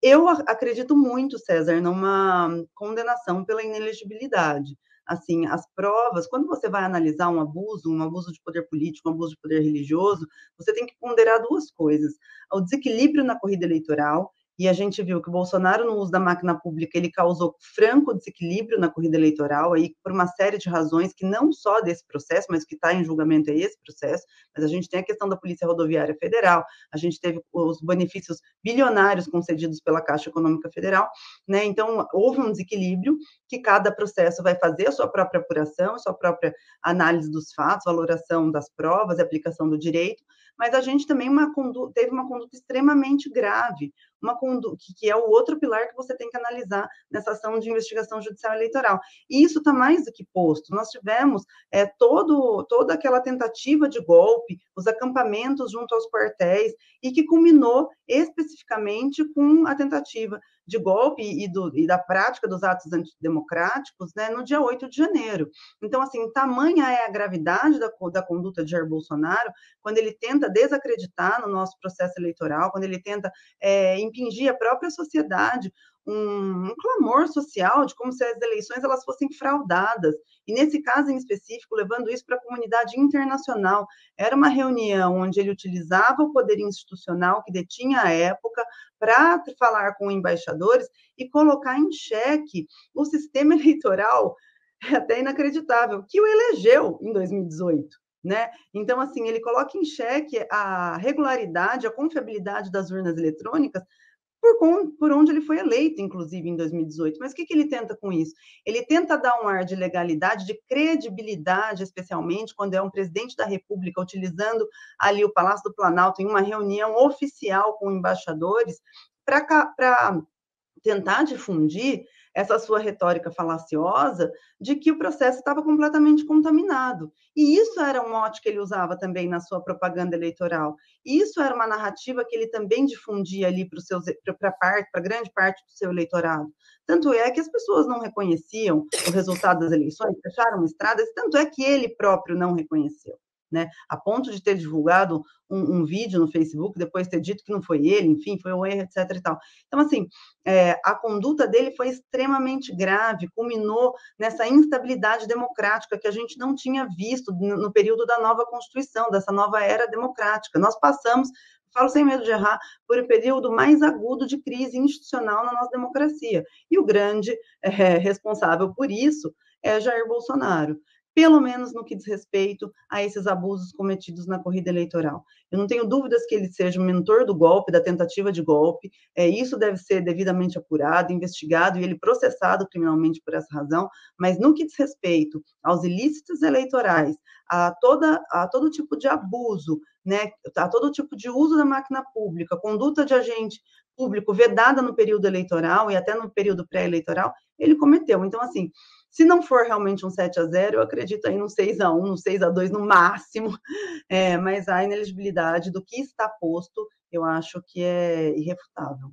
Eu acredito muito, César, numa condenação pela inelegibilidade. Assim, as provas, quando você vai analisar um abuso de poder político, um abuso de poder religioso, você tem que ponderar duas coisas: o desequilíbrio na corrida eleitoral, e a gente viu que o Bolsonaro, no uso da máquina pública, ele causou franco desequilíbrio na corrida eleitoral, aí por uma série de razões, que não só desse processo, mas que está em julgamento é esse processo, mas a gente tem a questão da Polícia Rodoviária Federal, a gente teve os benefícios bilionários concedidos pela Caixa Econômica Federal, né? Então, houve um desequilíbrio que cada processo vai fazer a sua própria apuração, a sua própria análise dos fatos, valoração das provas e aplicação do direito, mas a gente também teve uma conduta extremamente grave, uma conduta que é o outro pilar que você tem que analisar nessa ação de investigação judicial eleitoral. E isso está mais do que posto. Nós tivemos toda aquela tentativa de golpe, os acampamentos junto aos quartéis, e que culminou especificamente com a tentativa de golpe e da prática dos atos antidemocráticos, né, no dia 8 de janeiro. Então, assim, tamanha é a gravidade da conduta de Jair Bolsonaro, quando ele tenta desacreditar no nosso processo eleitoral, quando ele tenta impingir a própria sociedade um clamor social de como se as eleições elas fossem fraudadas, e nesse caso em específico, levando isso para a comunidade internacional. Era uma reunião onde ele utilizava o poder institucional que detinha à época para falar com embaixadores e colocar em xeque o sistema eleitoral, é até inacreditável, que o elegeu em 2018. Né? Então, assim, ele coloca em xeque a regularidade, a confiabilidade das urnas eletrônicas por onde ele foi eleito, inclusive, em 2018. Mas o que ele tenta com isso? Ele tenta dar um ar de legalidade, de credibilidade, especialmente quando é um presidente da República utilizando ali o Palácio do Planalto em uma reunião oficial com embaixadores para tentar difundir essa sua retórica falaciosa de que o processo estava completamente contaminado. E isso era um mote que ele usava também na sua propaganda eleitoral. Isso era uma narrativa que ele também difundia ali para grande parte do seu eleitorado. Tanto é que as pessoas não reconheciam o resultado das eleições, fecharam estradas, tanto é que ele próprio não reconheceu. Né, a ponto de ter divulgado um vídeo no Facebook, depois ter dito que não foi ele, enfim, foi um erro, etc. E tal. Então, assim, a conduta dele foi extremamente grave, culminou nessa instabilidade democrática que a gente não tinha visto no período da nova Constituição, dessa nova era democrática. Nós passamos, falo sem medo de errar, por um período mais agudo de crise institucional na nossa democracia. E o grande responsável por isso é Jair Bolsonaro, pelo menos no que diz respeito a esses abusos cometidos na corrida eleitoral. Eu não tenho dúvidas que ele seja o mentor do golpe, da tentativa de golpe, isso deve ser devidamente apurado, investigado e ele processado criminalmente por essa razão, mas no que diz respeito aos ilícitos eleitorais, a todo tipo de abuso, né, a todo tipo de uso da máquina pública, conduta de agente público vedada no período eleitoral e até no período pré-eleitoral, ele cometeu. Então, assim, se não for realmente um 7-0, eu acredito aí no 6-1, no 6-2 no máximo, mas a inelegibilidade do que está posto, eu acho que é irrefutável.